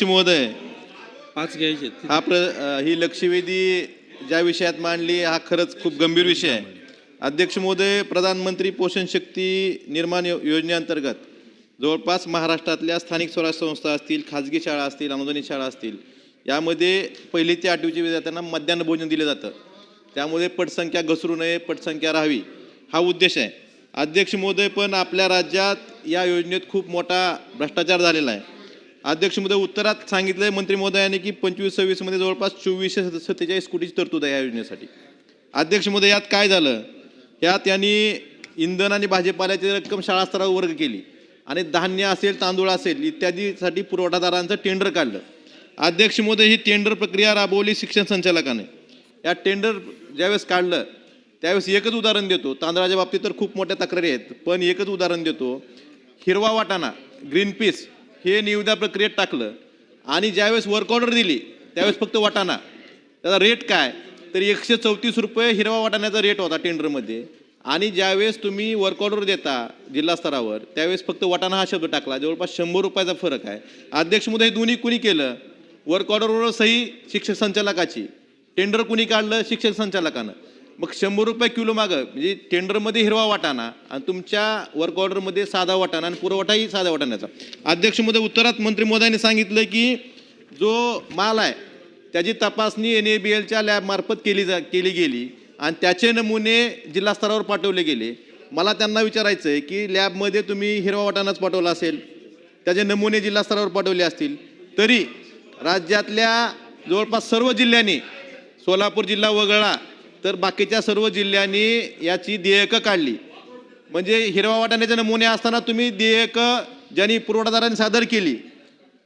महोदय, 5 घ्यायचे. ही लक्षवेधी ज्या विषयात मांडली हा खरंच खूप गंभीर विषय आहे. अध्यक्ष महोदय, प्रधानमंत्री पोषण शक्ती निर्माण योजनेअंतर्गत जवळपास महाराष्ट्रातल्या स्थानिक स्वराज्य संस्था असतील, खाजगी शाळा असतील, अनुदानित शाळा असतील, यामध्ये 1ली ते 8वीच्या विद्यार्थ्यांना मध्यान्ह भोजन दिलं जातं. त्यामुळे पटसंख्या घसरू नये, पटसंख्या राहावी हा उद्देश आहे. अध्यक्ष महोदय, पण आपल्या राज्यात या योजनेत खूप मोठा भ्रष्टाचार झालेला आहे. अध्यक्ष महोदय, उत्तरात सांगितलंय मंत्री महोदयाने की 25-26 मध्ये जवळपास 2447 कोटीची तरतूद आहे या योजनेसाठी. अध्यक्ष महोदय, यात काय झालं? यात यांनी इंधन आणि भाजीपाल्याची रक्कम शाळा स्तरावर वर्ग केली आणि धान्य असेल, तांदूळ असेल इत्यादीसाठी पुरवठादारांचं टेंडर काढलं. अध्यक्ष महोदय, ही टेंडर प्रक्रिया राबवली शिक्षण संचालकाने. या टेंडर ज्यावेळेस काढलं त्यावेळेस एकच उदाहरण देतो. तांदळाच्या बाबतीत तर खूप मोठ्या तक्रारी आहेत, पण एकच उदाहरण देतो. हिरवा वाटाणा, ग्रीन पीस हे निविदा प्रक्रियेत टाकलं आणि ज्यावेळेस वर्क ऑर्डर दिली त्यावेळेस फक्त वाटाणा, त्याचा रेट काय तर 134 रुपये हिरवा वाटाण्याचा रेट होता टेंडरमध्ये. आणि ज्यावेळेस तुम्ही वर्क ऑर्डर देता जिल्हा स्तरावर त्यावेळेस फक्त वाटाणा हा शब्द टाकला. जवळपास 100 रुपयाचा फरक आहे. अध्यक्ष महोदय, दोन्ही कुणी केलं? वर्क ऑर्डरवर सही शिक्षक संचालकाची, टेंडर कुणी काढलं? शिक्षक संचालकानं. मग 100 रुपये किलो मागं, म्हणजे टेंडरमध्ये हिरवा वाटाणा आणि तुमच्या वर्क ऑर्डरमध्ये साधा वाटाणा आणि पुरवठाही साधा वाटाण्याचा. अध्यक्ष महोदय, उत्तरात मंत्री महोदयांनी सांगितलं की जो माल आहे त्याची तपासणी NABLच्या लॅबमार्फत केली गेली आणि त्याचे नमुने जिल्हा स्तरावर पाठवले गेले. मला त्यांना विचारायचं आहे की लॅबमध्ये तुम्ही हिरवा वाटाणाच पाठवला असेल, त्याचे नमुने जिल्हा स्तरावर पाठवले असतील, तरी राज्यातल्या जवळपास सर्व जिल्ह्यांनी, सोलापूर जिल्हा वगळला तर बाकीच्या सर्व जिल्ह्यांनी याची देयकं काढली. म्हणजे हिरवा वाटाण्याचे नमुने असताना तुम्ही देयकं ज्यांनी पुरवठादारांनी सादर केली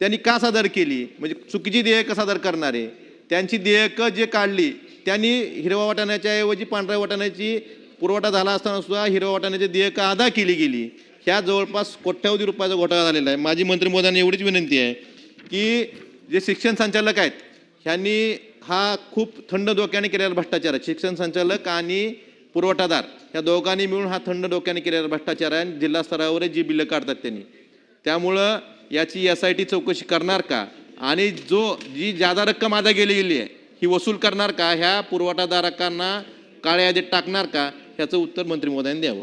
त्यांनी का सादर केली? म्हणजे चुकीची देयकं सादर करणारे त्यांची देयकं जे काढली त्यांनी हिरवा वाटाण्याच्या ऐवजी पांढऱ्या वाटाण्याची पुरवठा झाला असताना सुद्धा हिरवा वाटाण्याची देयकं अदा केली गेली. ह्या जवळपास कोट्यावधी रुपयाचा घोटाळा झालेला आहे. माझी मंत्री महोदयांना एवढीच विनंती आहे की जे शिक्षण संचालक आहेत ह्यांनी हा खूप थंड डोक्याने केलेला भ्रष्टाचार आहे. शिक्षण संचालक आणि पुरवठादार या दोघांनी मिळून हा थंड डोक्याने केलेला भ्रष्टाचार आहे. जिल्हा स्तरावर जी बिलं काढतात त्यांनी, त्यामुळं याची SIT चौकशी करणार का आणि जी जादा रक्कम अदा गेलेली आहे ही वसूल करणार का, ह्या पुरवठादारांना काळ्या यादीत टाकणार का, ह्याचं उत्तर मंत्री महोदयांनी द्यावं.